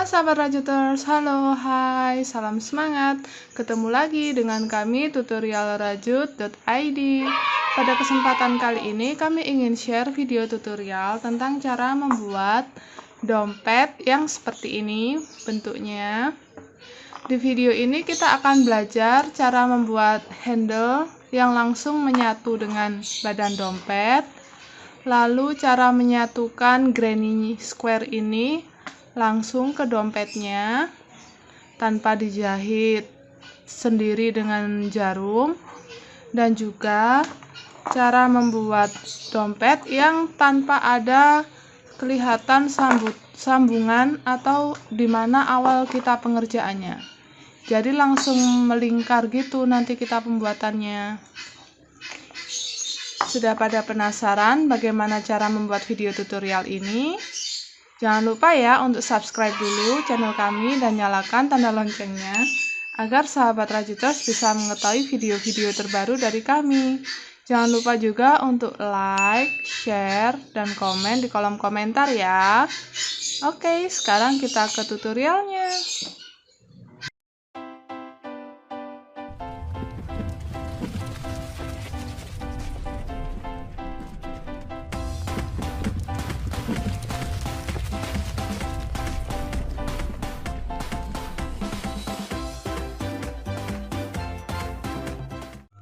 sahabat Rajuters, halo, hai, salam semangat. Ketemu lagi dengan kami tutorial rajut.id. Pada kesempatan kali ini kami ingin share video tutorial tentang cara membuat dompet yang seperti ini bentuknya. Di video ini kita akan belajar cara membuat handle yang langsung menyatu dengan badan dompet. Lalu cara menyatukan granny square ini langsung ke dompetnya tanpa dijahit sendiri dengan jarum, dan juga cara membuat dompet yang tanpa ada kelihatan sambungan atau di mana awal kita pengerjaannya. Jadi langsung melingkar gitu nanti kita pembuatannya. Sudah pada penasaran bagaimana cara membuat video tutorial ini? Jangan lupa ya untuk subscribe dulu channel kami dan nyalakan tanda loncengnya agar sahabat Rajuters bisa mengetahui video-video terbaru dari kami. Jangan lupa juga untuk like, share, dan komen di kolom komentar ya. Oke, sekarang kita ke tutorialnya.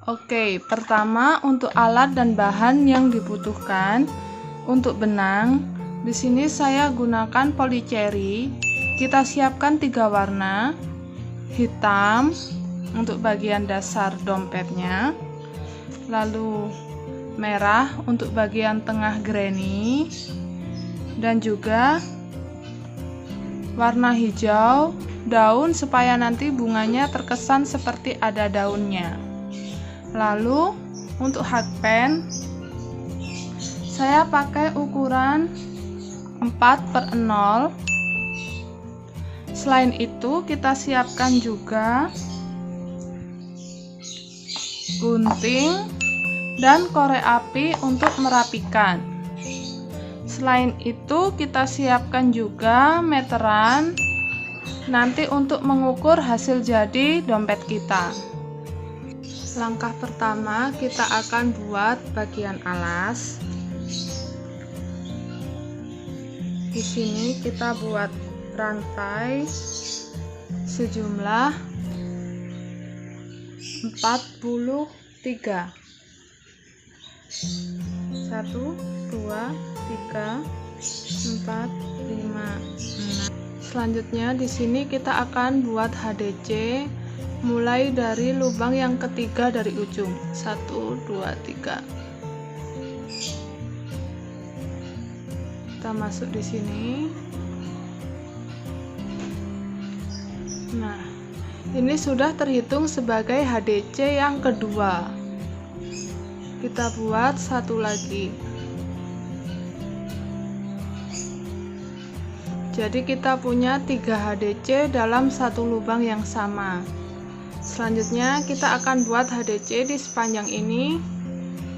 Oke, pertama untuk alat dan bahan yang dibutuhkan. Untuk benang, di sini saya gunakan polycherry. Kita siapkan 3 warna. Hitam untuk bagian dasar dompetnya. Lalu merah untuk bagian tengah granny. Dan juga warna hijau daun supaya nanti bunganya terkesan seperti ada daunnya. Lalu untuk hakpen saya pakai ukuran 4/0. Selain itu kita siapkan juga gunting dan korek api untuk merapikan. Selain itu kita siapkan juga meteran nanti untuk mengukur hasil jadi dompet kita. Langkah pertama kita akan buat bagian alas. Di sini kita buat rantai sejumlah 43. 1, 2, 3, 4, 5, 6. Selanjutnya di sini kita akan buat HDC mulai dari lubang yang ketiga dari ujung. 1, 2, 3. Kita masuk di sini. Nah, ini sudah terhitung sebagai HDC yang kedua. Kita buat satu lagi. Jadi kita punya 3 HDC dalam satu lubang yang sama. Selanjutnya kita akan buat HDC di sepanjang ini.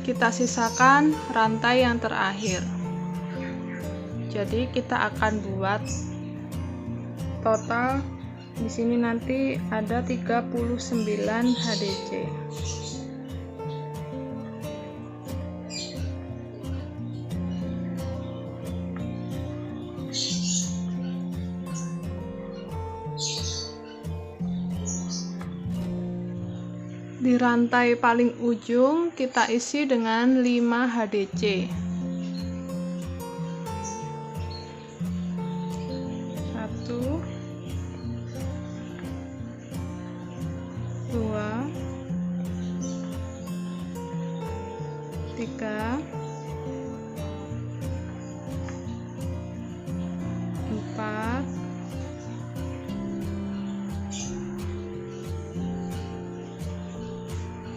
Kita sisakan rantai yang terakhir. Jadi kita akan buat total di sini nanti ada 39 HDC. Di rantai paling ujung kita isi dengan 5 HDC. 1, 2, 3, 4,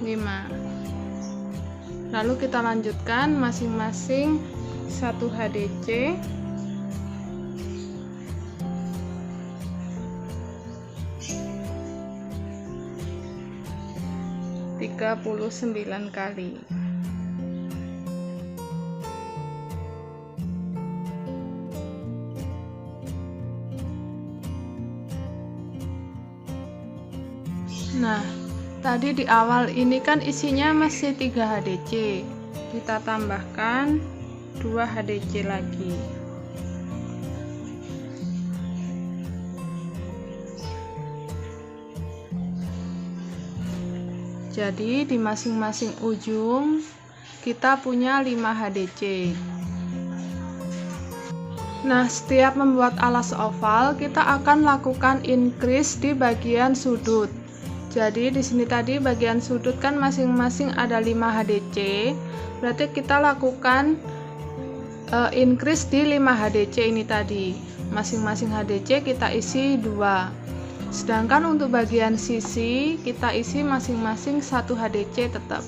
5. Lalu kita lanjutkan masing-masing 1 HDC. (39 kali). Nah, tadi di awal ini kan isinya masih 3 HDC. Kita tambahkan 2 HDC lagi. Jadi di masing-masing ujung kita punya 5 HDC. Nah, setiap membuat alas oval kita akan lakukan increase di bagian sudut. Jadi di sini tadi bagian sudut kan masing-masing ada 5 HDC. Berarti kita lakukan increase di 5 HDC ini tadi. Masing-masing HDC kita isi 2. Sedangkan untuk bagian sisi kita isi masing-masing 1 HDC tetap.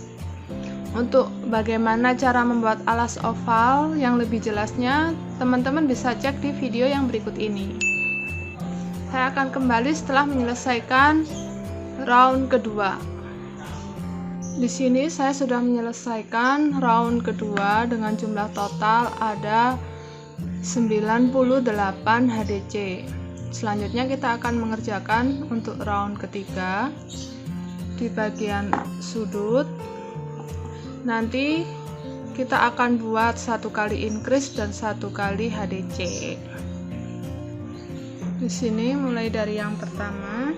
Untuk bagaimana cara membuat alas oval yang lebih jelasnya, teman-teman bisa cek di video yang berikut ini. Saya akan kembali setelah menyelesaikan round kedua. Di sini saya sudah menyelesaikan round kedua dengan jumlah total ada 98 HDC. Selanjutnya kita akan mengerjakan untuk round ketiga di bagian sudut. Nanti kita akan buat 1 kali increase dan 1 kali HDC. Di sini mulai dari yang pertama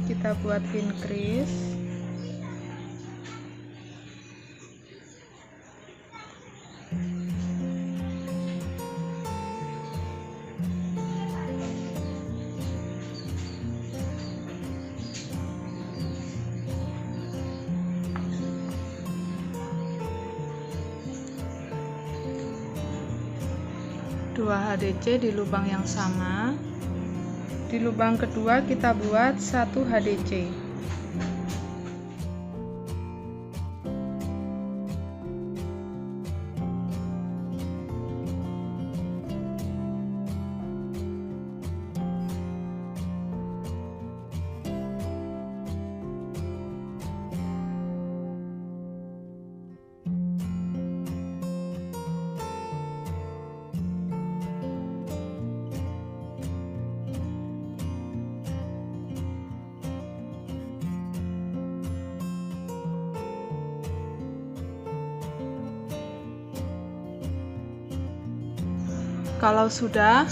kita buat increase. Dua HDC di lubang yang sama. Di lubang kedua kita buat 1 HDC. Kalau sudah,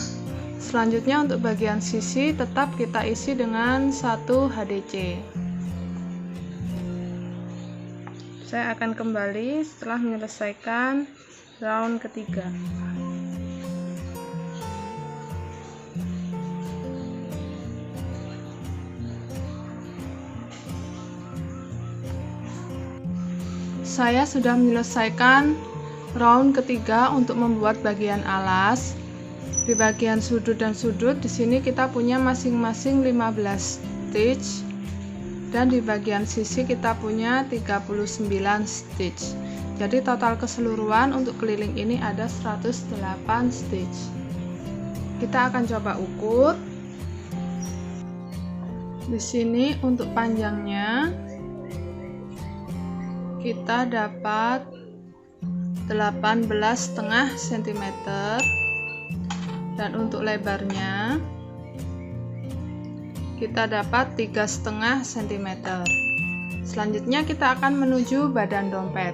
selanjutnya untuk bagian sisi tetap kita isi dengan 1 HDC. Saya akan kembali setelah menyelesaikan round ketiga. Saya sudah menyelesaikan round ketiga untuk membuat bagian alas. Di bagian sudut dan sudut di sini kita punya masing-masing 15 stitch dan di bagian sisi kita punya 39 stitch. Jadi total keseluruhan untuk keliling ini ada 108 stitch. Kita akan coba ukur. Di sini untuk panjangnya kita dapat 18,5 cm dan untuk lebarnya kita dapat 3,5 cm. Selanjutnya kita akan menuju badan dompet.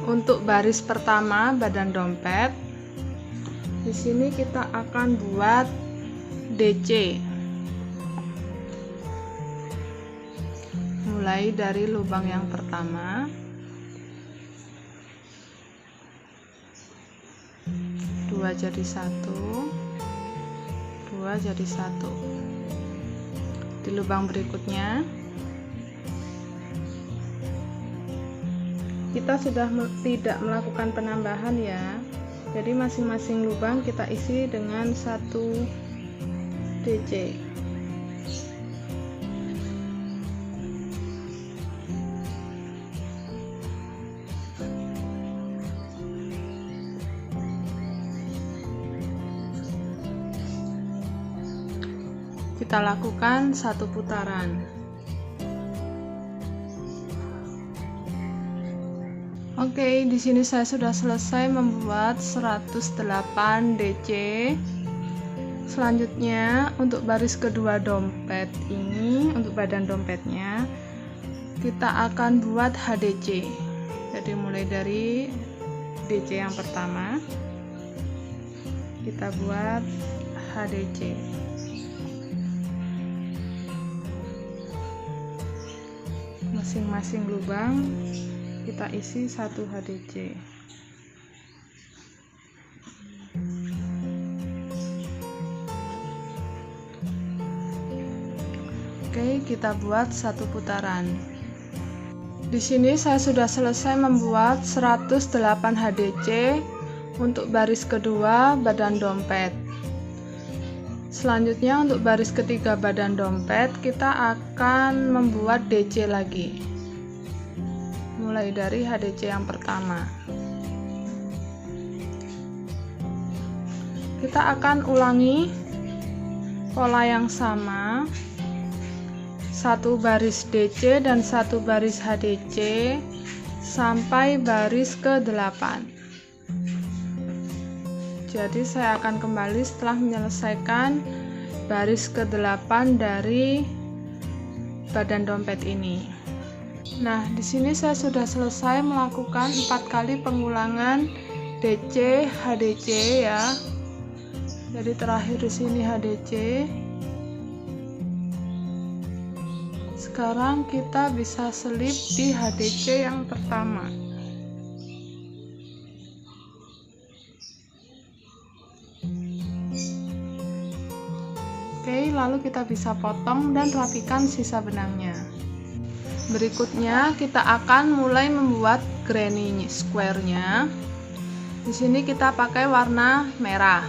Untuk baris pertama badan dompet, di sini kita akan buat DC. Mulai dari lubang yang pertama. 2 jadi 1, 2 jadi 1. Di lubang berikutnya kita sudah tidak melakukan penambahan ya, jadi masing-masing lubang kita isi dengan 1 DC. Kita lakukan 1 putaran. Oke, di sini saya sudah selesai membuat 108 DC. Selanjutnya untuk baris kedua dompet ini, untuk badan dompetnya kita akan buat HDC. Jadi mulai dari DC yang pertama kita buat HDC. Masing-masing lubang kita isi 1 HDC. Oke, kita buat 1 putaran. Di sini saya sudah selesai membuat 108 HDC untuk baris kedua badan dompet. Selanjutnya untuk baris ketiga badan dompet kita akan membuat DC lagi. Mulai dari HDC yang pertama. Kita akan ulangi pola yang sama. 1 baris DC dan 1 baris HDC sampai baris ke-8. Jadi saya akan kembali setelah menyelesaikan baris ke-8 dari badan dompet ini. Nah, di sini saya sudah selesai melakukan 4 kali pengulangan DC, HDC ya. Jadi terakhir di sini HDC. Sekarang kita bisa selip di HDC yang pertama. Oke, lalu kita bisa potong dan rapikan sisa benangnya. Berikutnya kita akan mulai membuat granny square-nya. Di sini kita pakai warna merah.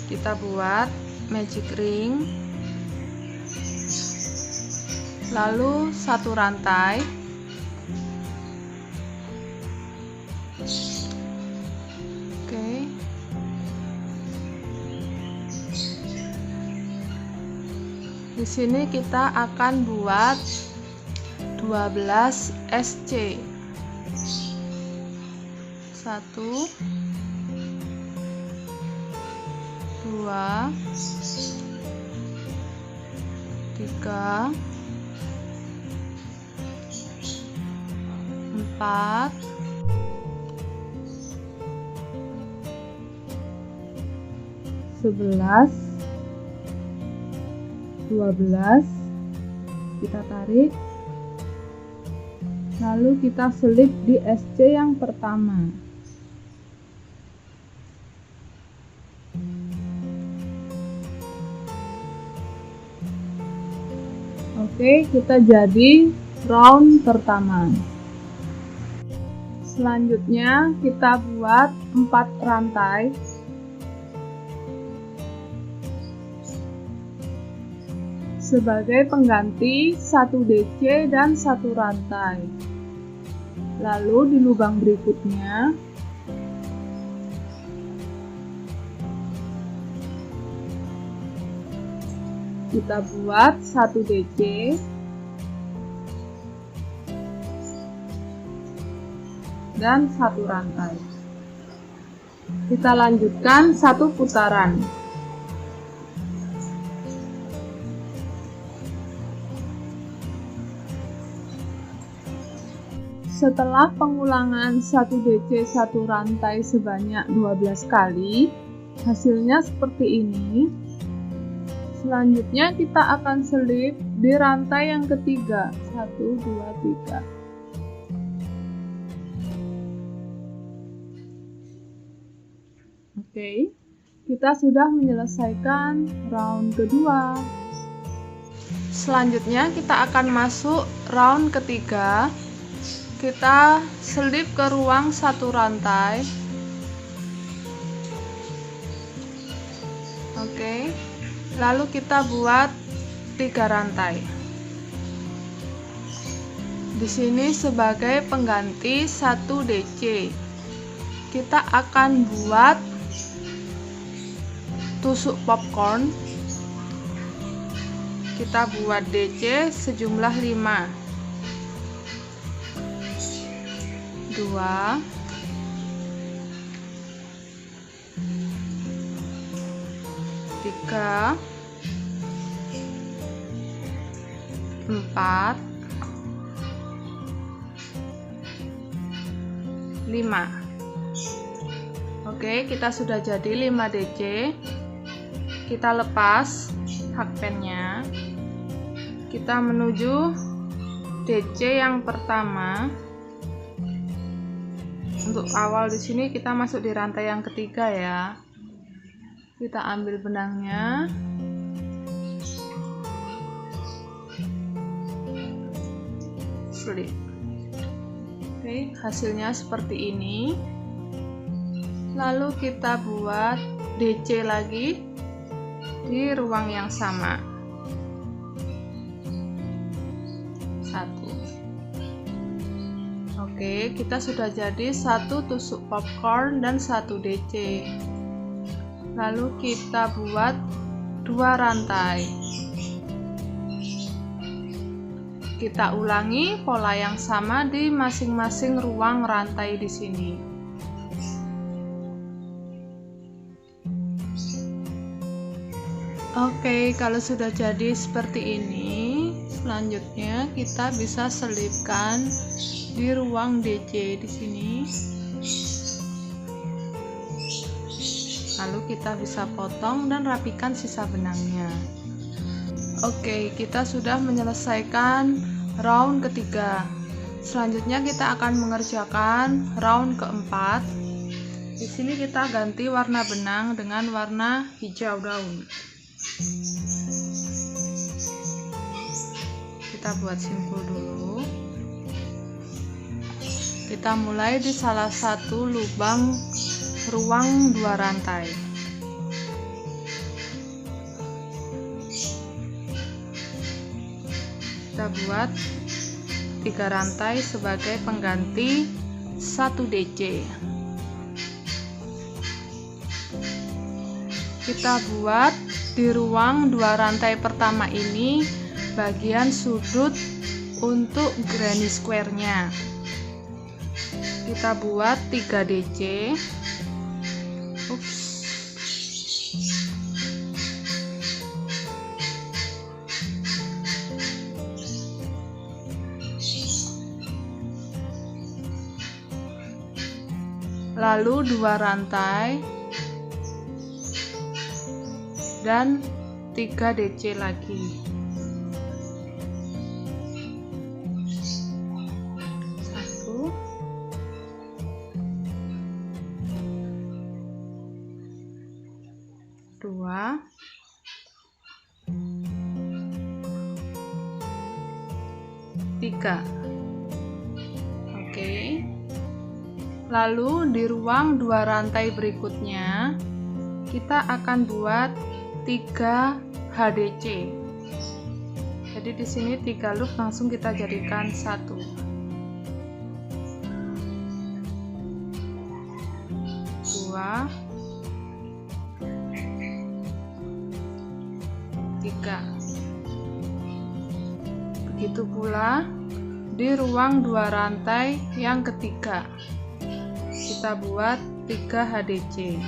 Kita buat magic ring. Lalu 1 rantai. Oke. Di sini kita akan buat 12 SC. 1 2 3 4 11 12 kita tarik, lalu kita selip di SC yang pertama. Oke, kita jadi round pertama. Selanjutnya kita buat 4 rantai. Sebagai pengganti 1 DC dan 1 rantai. Lalu di lubang berikutnya kita buat 1 DC dan 1 rantai. Kita lanjutkan 1 putaran. Setelah pengulangan 1 DC 1 rantai sebanyak 12 kali, hasilnya seperti ini. Selanjutnya kita akan selip di rantai yang ketiga. 1, 2, 3. Oke, kita sudah menyelesaikan round kedua. Selanjutnya kita akan masuk round ketiga. Kita selip ke ruang 1 rantai. Oke, lalu kita buat 3 rantai. Di sini sebagai pengganti 1 DC, kita akan buat tusuk popcorn. Kita buat DC sejumlah 5. 2 3 3, 4, 5. Oke, kita sudah jadi 5 DC. Kita lepas hakpennya. Kita menuju DC yang pertama. Untuk awal di sini kita masuk di rantai yang ketiga ya. Kita ambil benangnya. Slip. Oke, hasilnya seperti ini. Lalu kita buat DC lagi di ruang yang sama. 1. Oke, kita sudah jadi 1 tusuk popcorn dan 1 DC. Lalu kita buat 2 rantai. Kita ulangi pola yang sama di masing-masing ruang rantai di sini. Oke, kalau sudah jadi seperti ini, selanjutnya kita bisa selipkan di ruang DC di sini. Lalu kita bisa potong dan rapikan sisa benangnya. Oke, kita sudah menyelesaikan round ketiga. Selanjutnya kita akan mengerjakan round keempat. Di sini kita ganti warna benang dengan warna hijau daun. Kita buat simpul dulu. Kita mulai di salah satu lubang ruang 2 rantai. Kita buat 3 rantai sebagai pengganti 1 DC. Kita buat di ruang 2 rantai pertama ini bagian sudut untuk granny square-nya. Kita buat 3 DC. Lalu 2 rantai dan 3 DC lagi. 1, 2, 3. Oke. Lalu di ruang 2 rantai berikutnya kita akan buat 3 HDC. Jadi di sini 3 loop langsung kita jadikan 1. 2, 3. Begitu pula di ruang 2 rantai yang ketiga. Kita buat 3 HDC.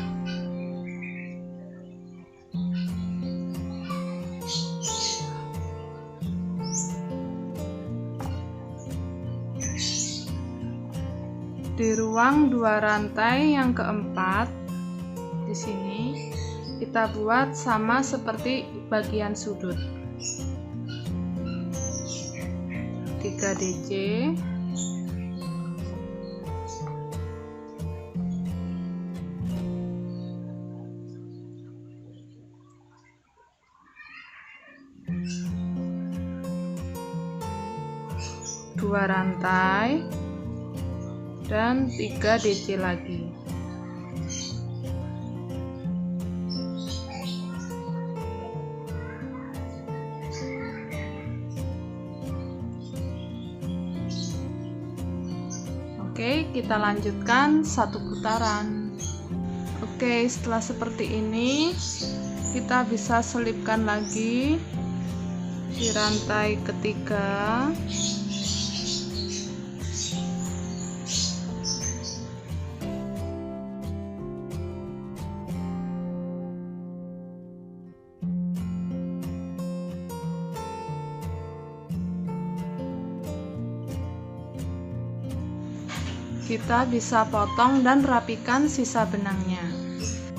Di ruang 2 rantai yang keempat, di sini kita buat sama seperti bagian sudut. 3 DC. Dua rantai dan 3 DC lagi. Oke, kita lanjutkan 1 putaran. Oke, setelah seperti ini kita bisa selipkan lagi di rantai ketiga. kita bisa potong dan rapikan sisa benangnya.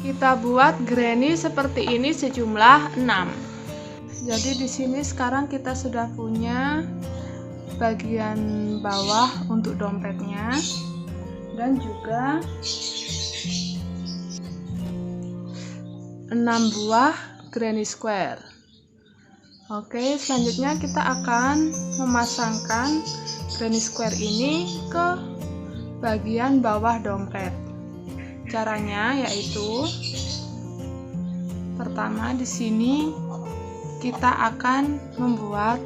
Kita buat granny seperti ini sejumlah 6. Jadi di sini sekarang kita sudah punya bagian bawah untuk dompetnya dan juga 6 buah granny square. Oke, selanjutnya kita akan memasangkan granny square ini ke bagian bawah dompet. Caranya yaitu pertama di sini kita akan membuat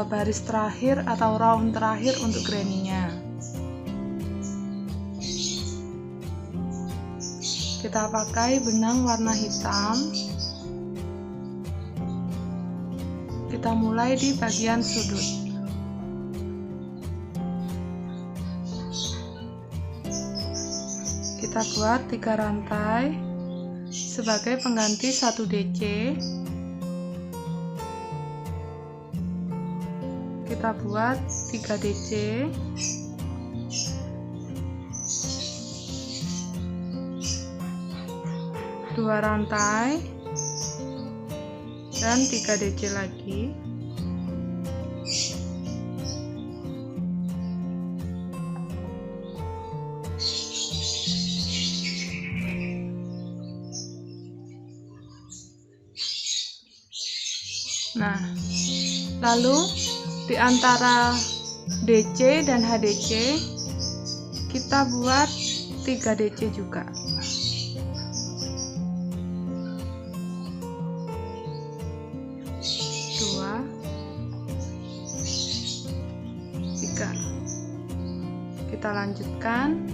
baris terakhir atau round terakhir untuk granny-nya. Kita pakai benang warna hitam. Kita mulai di bagian sudut. Kita buat 3 rantai sebagai pengganti 1 DC. Kita buat 3 DC. Dua rantai dan 3 DC lagi. Nah, lalu di antara DC dan HDC kita buat 3 DC juga. Dua, 3. Kita lanjutkan.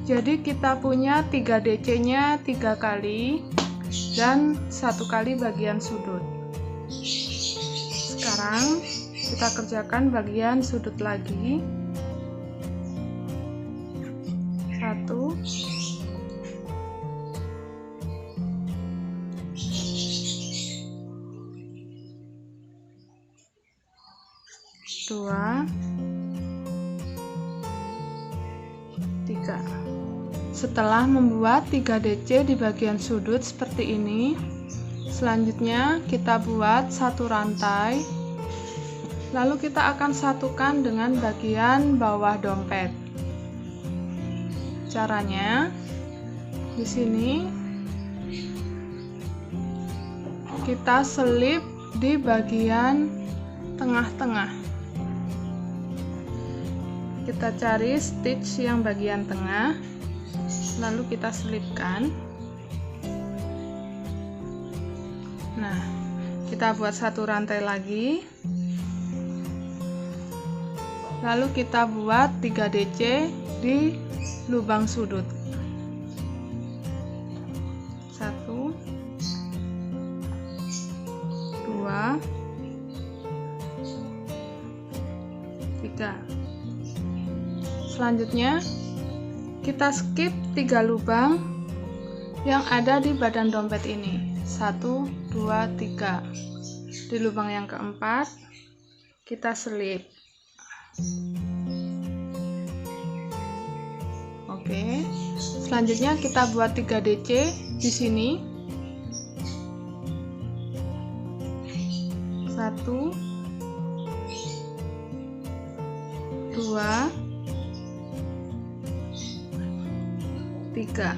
Jadi kita punya 3 DC-nya 3 kali dan 1 kali bagian sudut. Sekarang kita kerjakan bagian sudut lagi. 1, 2, 3. Setelah membuat 3 DC di bagian sudut seperti ini, selanjutnya kita buat 1 rantai, lalu kita akan satukan dengan bagian bawah dompet. Caranya di sini kita selip di bagian tengah-tengah. Kita cari stitch yang bagian tengah, lalu kita selipkan. Nah, kita buat 1 rantai lagi, lalu kita buat 3 DC di lubang sudut. 1, 2, 3. Selanjutnya kita skip 3 lubang yang ada di badan dompet ini. 1, 2, 3. Di lubang yang keempat kita selip. Oke. Selanjutnya kita buat 3 DC di sini. 1, 2, 3.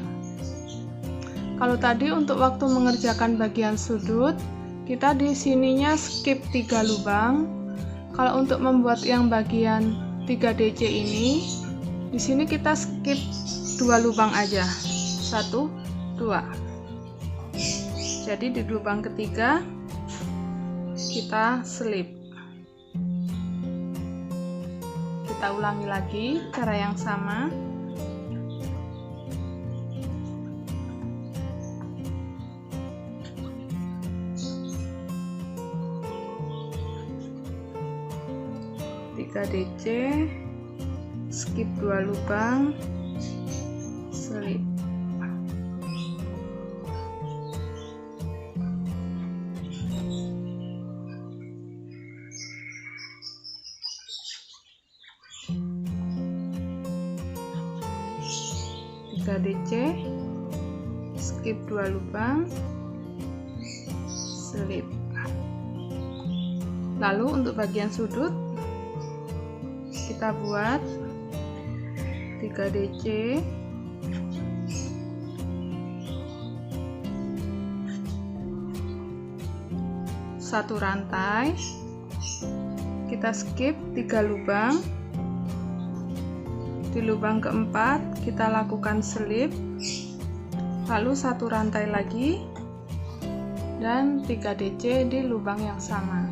Kalau tadi untuk waktu mengerjakan bagian sudut, kita di sininya skip 3 lubang. Kalau untuk membuat yang bagian 3 DC ini, di sini kita skip 2 lubang aja. 1, 2. Jadi di lubang ketiga kita selip. Kita ulangi lagi cara yang sama. 3 DC, skip 2 lubang, selip. DC, skip 2 lubang, selip. Lalu untuk bagian sudut kita buat 3 DC, satu rantai, kita skip 3 lubang. Di lubang keempat kita lakukan selip, lalu satu rantai lagi dan 3 DC di lubang yang sama.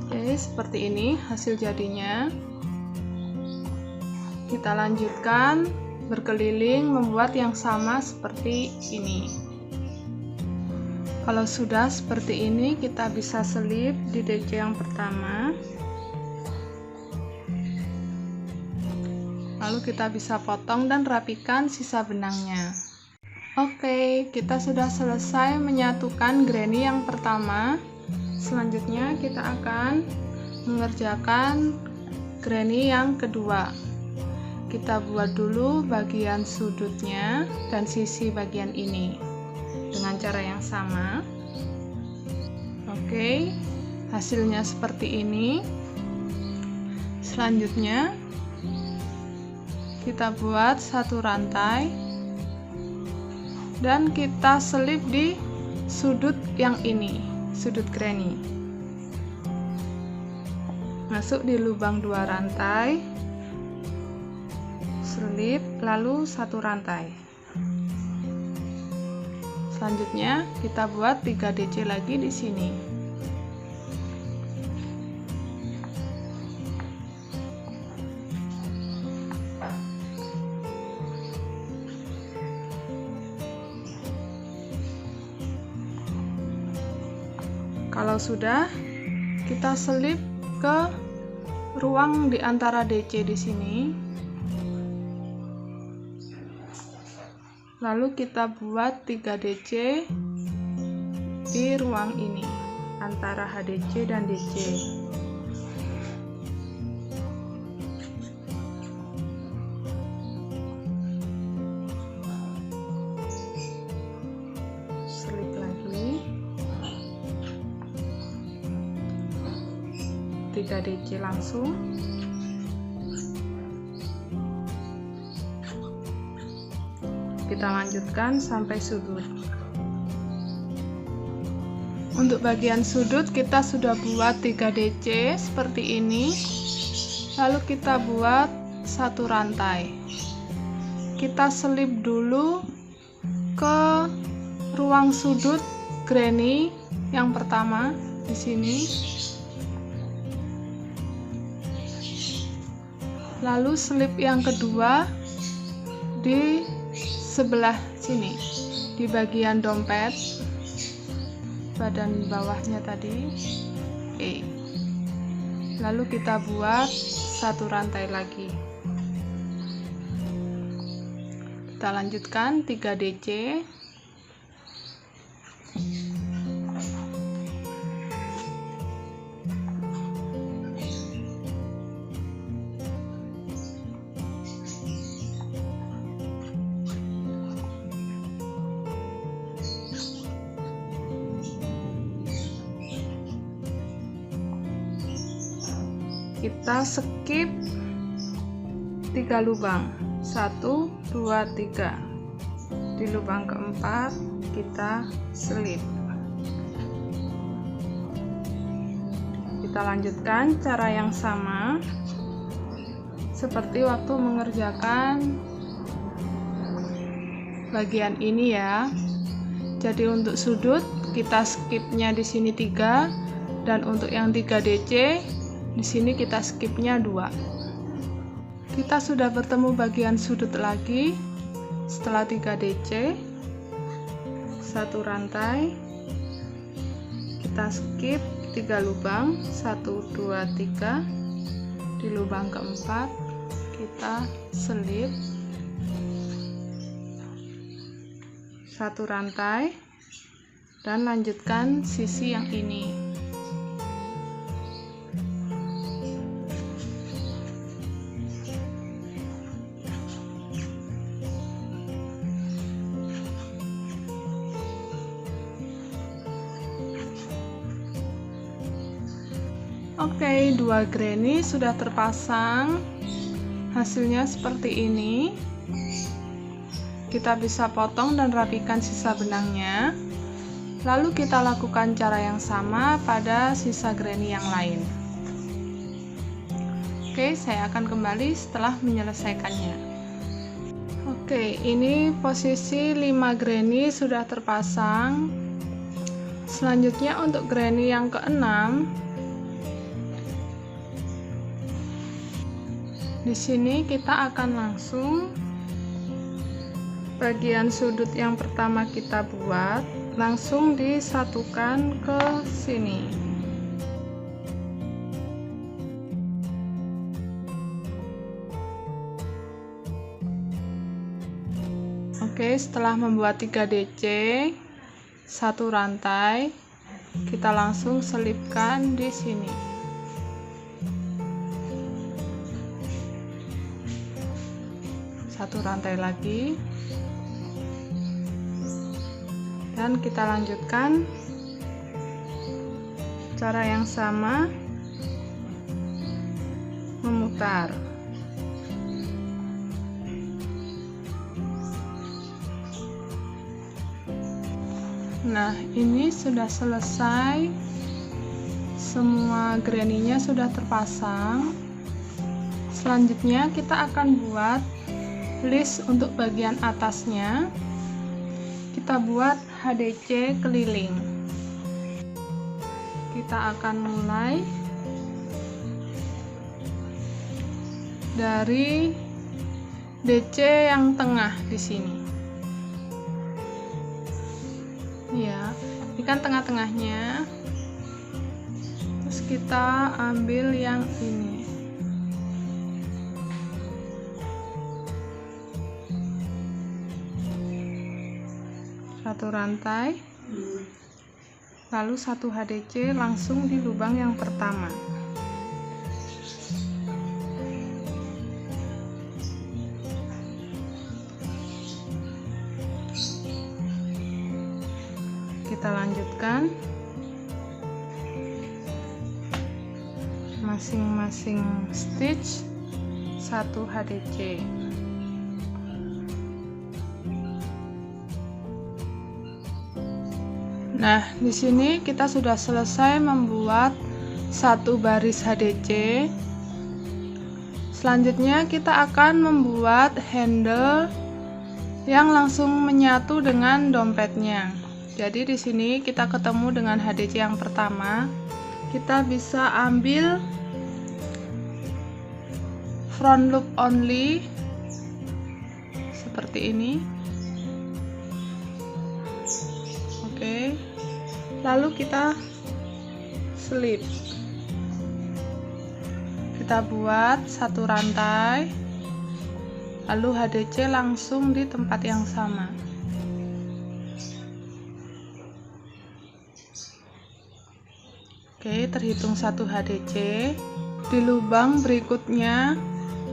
Oke, seperti ini hasil jadinya. Kita lanjutkan berkeliling membuat yang sama seperti ini. Kalau sudah seperti ini, kita bisa selip di DC yang pertama. Lalu kita bisa potong dan rapikan sisa benangnya. Oke, kita sudah selesai menyatukan granny yang pertama. Selanjutnya kita akan mengerjakan granny yang kedua. Kita buat dulu bagian sudutnya dan sisi bagian ini dengan cara yang sama. Oke, hasilnya seperti ini. Selanjutnya kita buat satu rantai dan kita selip di sudut yang ini, sudut granny. Masuk di lubang 2 rantai, selip, lalu satu rantai. Selanjutnya kita buat 3 DC lagi di sini. Kalau sudah, kita selip ke ruang di antara DC di sini. Lalu kita buat 3 DC di ruang ini antara HDC dan DC. Selip lagi 3 DC langsung. Kita lanjutkan sampai sudut. Untuk bagian sudut kita sudah buat 3 DC seperti ini. Lalu kita buat satu rantai. Kita selip dulu ke ruang sudut granny yang pertama di sini. Lalu selip yang kedua di sebelah sini, di bagian dompet badan bawahnya tadi. Lalu kita buat satu rantai lagi. Kita lanjutkan 3 DC. Kita skip 3 lubang, 1, 2, 3. Di lubang keempat kita selip. Kita lanjutkan cara yang sama seperti waktu mengerjakan bagian ini ya. Jadi untuk sudut kita skipnya di sini 3, dan untuk yang 3 DC di sini kita skipnya 2. Kita sudah bertemu bagian sudut lagi. Setelah 3 DC, 1 rantai, kita skip 3 lubang, 1, 2, 3. Di lubang keempat kita selip 1 rantai dan lanjutkan sisi yang ini. Oke, 2 granny sudah terpasang. Hasilnya seperti ini. Kita bisa potong dan rapikan sisa benangnya. Lalu kita lakukan cara yang sama pada sisa granny yang lain. Oke, saya akan kembali setelah menyelesaikannya. Oke, ini posisi 5 granny sudah terpasang. Selanjutnya untuk granny yang keenam, di sini kita akan langsung bagian sudut yang pertama kita buat langsung disatukan ke sini. Oke, setelah membuat 3 DC, 1 rantai, kita langsung selipkan di sini. Satu rantai lagi, dan kita lanjutkan cara yang sama, memutar. Nah, ini sudah selesai, semua granny-nya sudah terpasang. Selanjutnya kita akan buat list untuk bagian atasnya. Kita buat HDC keliling. Kita akan mulai dari DC yang tengah di sini. Ya, ini kan tengah-tengahnya. Terus kita ambil yang ini. Satu rantai, lalu 1 HDC langsung di lubang yang pertama. Kita lanjutkan masing-masing stitch 1 HDC. Nah, di sini kita sudah selesai membuat 1 baris HDC. Selanjutnya kita akan membuat handle yang langsung menyatu dengan dompetnya. Jadi di sini kita ketemu dengan HDC yang pertama. Kita bisa ambil front loop only seperti ini. Oke. Lalu kita slip. Kita buat 1 rantai, lalu HDC langsung di tempat yang sama. Oke, terhitung 1 HDC. Di lubang berikutnya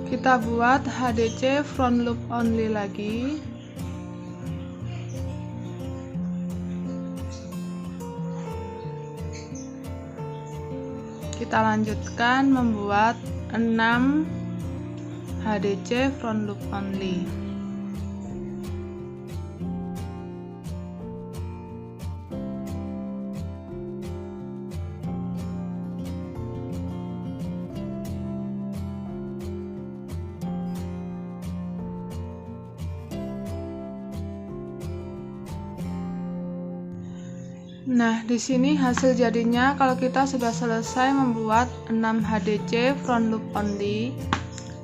kita buat HDC front loop only lagi. Kita lanjutkan membuat 6 HDC front loop only. Nah, di sini hasil jadinya kalau kita sudah selesai membuat 6 HDC front loop only.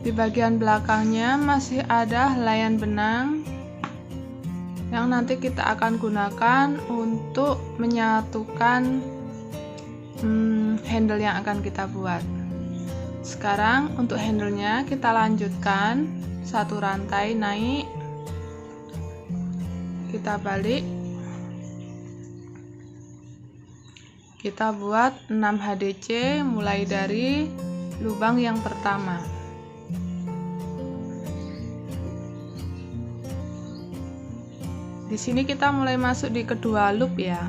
Di bagian belakangnya masih ada helaian benang yang nanti kita akan gunakan untuk menyatukan handle yang akan kita buat. Sekarang untuk handle-nya kita lanjutkan satu rantai naik, kita balik, kita buat 6 HDC mulai dari lubang yang pertama. Di sini kita mulai masuk di kedua loop ya.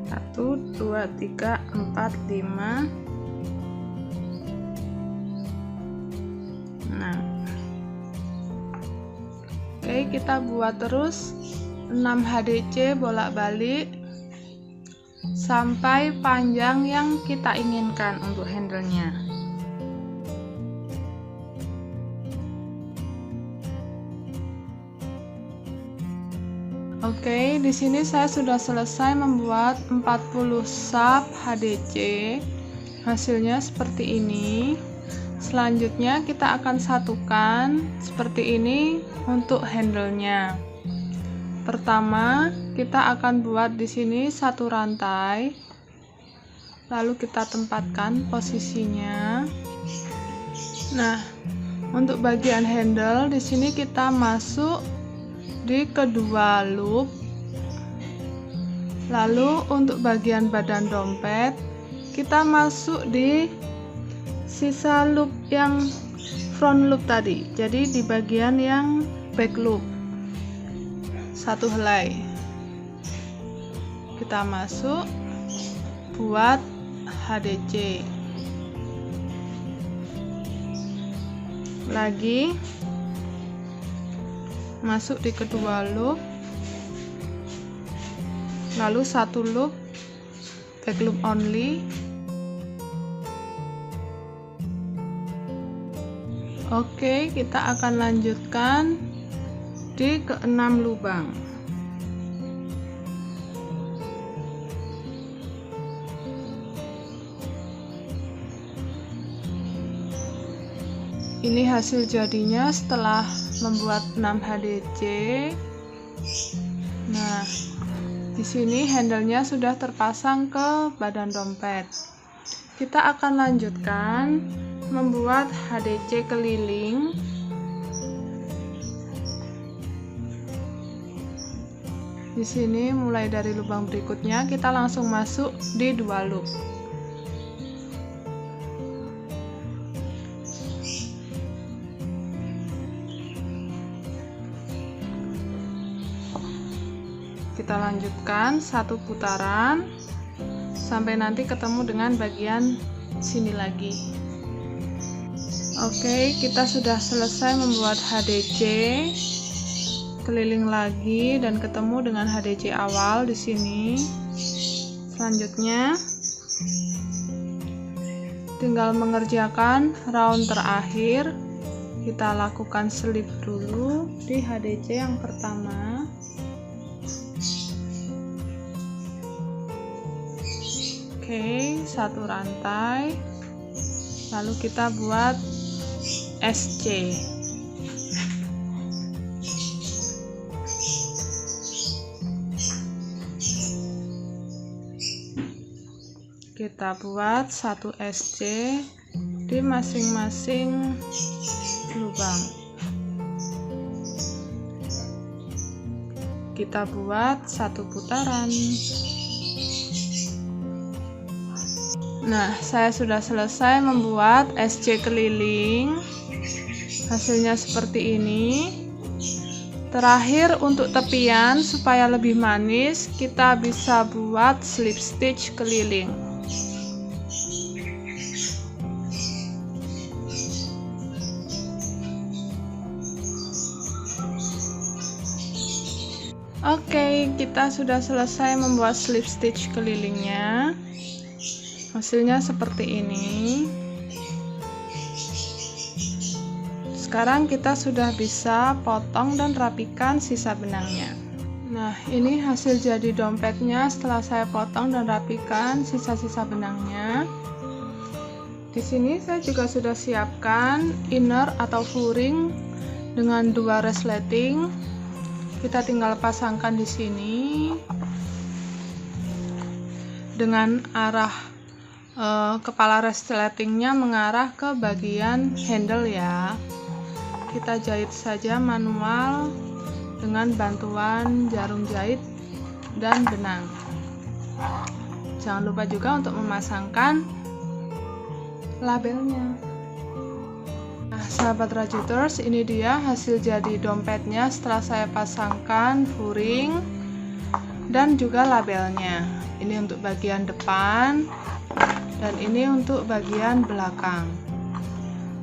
Satu, dua, tiga, empat, 5. Nah. Oke, kita buat terus 6 HDC bolak-balik sampai panjang yang kita inginkan untuk handle-nya. Oke, di sini saya sudah selesai membuat 40 sub HDC. Hasilnya seperti ini. Selanjutnya kita akan satukan seperti ini untuk handle-nya. Pertama, kita akan buat di sini satu rantai. Lalu kita tempatkan posisinya. Nah, untuk bagian handle di sini kita masuk di kedua loop. Lalu untuk bagian badan dompet kita masuk di sisa loop yang front loop tadi, jadi di bagian yang back loop satu helai kita masuk buat HDC lagi, masuk di kedua loop, lalu satu loop back loop only. Oke, kita akan lanjutkan di ke-6 lubang. Ini hasil jadinya setelah membuat 6 HDC. Nah, di sini handle-nya sudah terpasang ke badan dompet. Kita akan lanjutkan membuat HDC keliling. Di sini mulai dari lubang berikutnya kita langsung masuk di 2 loop. Kita lanjutkan satu putaran sampai nanti ketemu dengan bagian sini lagi. Oke, kita sudah selesai membuat HDC keliling lagi dan ketemu dengan HDC awal di sini. Selanjutnya tinggal mengerjakan round terakhir. Kita lakukan slip dulu di HDC yang pertama. Oke, satu rantai. Lalu kita buat SC. Kita buat satu SC di masing-masing lubang. Kita buat satu putaran. Nah, saya sudah selesai membuat SC keliling. Hasilnya seperti ini. Terakhir untuk tepian supaya lebih manis, kita bisa buat slip stitch keliling. Oke, kita sudah selesai membuat slip stitch kelilingnya. Hasilnya seperti ini. sekarang kita sudah bisa potong dan rapikan sisa benangnya. Nah, ini hasil jadi dompetnya setelah saya potong dan rapikan sisa-sisa benangnya. Di sini saya juga sudah siapkan inner atau furing dengan 2 resleting. Kita tinggal pasangkan di sini dengan arah kepala resletingnya mengarah ke bagian handle ya. Kita jahit saja manual dengan bantuan jarum jahit dan benang. Jangan lupa juga untuk memasangkan labelnya. Nah, sahabat Rajuters, ini dia hasil jadi dompetnya setelah saya pasangkan furing dan juga labelnya. Ini untuk bagian depan dan ini untuk bagian belakang.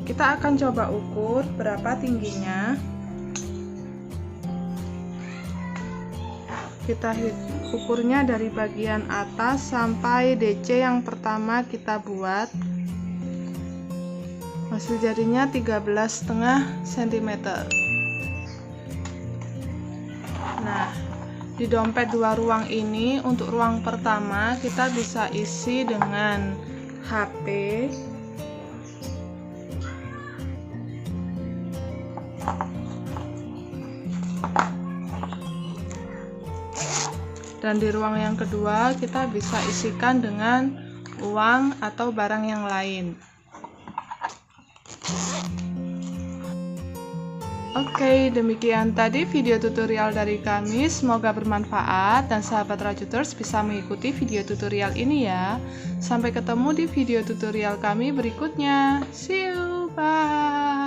Kita akan coba ukur berapa tingginya. Kita ukurnya dari bagian atas sampai DC yang pertama kita buat. Hasil jadinya 13,5 cm. Nah, di dompet 2 ruang ini, untuk ruang pertama kita bisa isi dengan HP, dan di ruang yang kedua kita bisa isikan dengan uang atau barang yang lain. Oke, demikian tadi video tutorial dari kami. Semoga bermanfaat dan sahabat Rajuters bisa mengikuti video tutorial ini ya. Sampai ketemu di video tutorial kami berikutnya. See you, bye.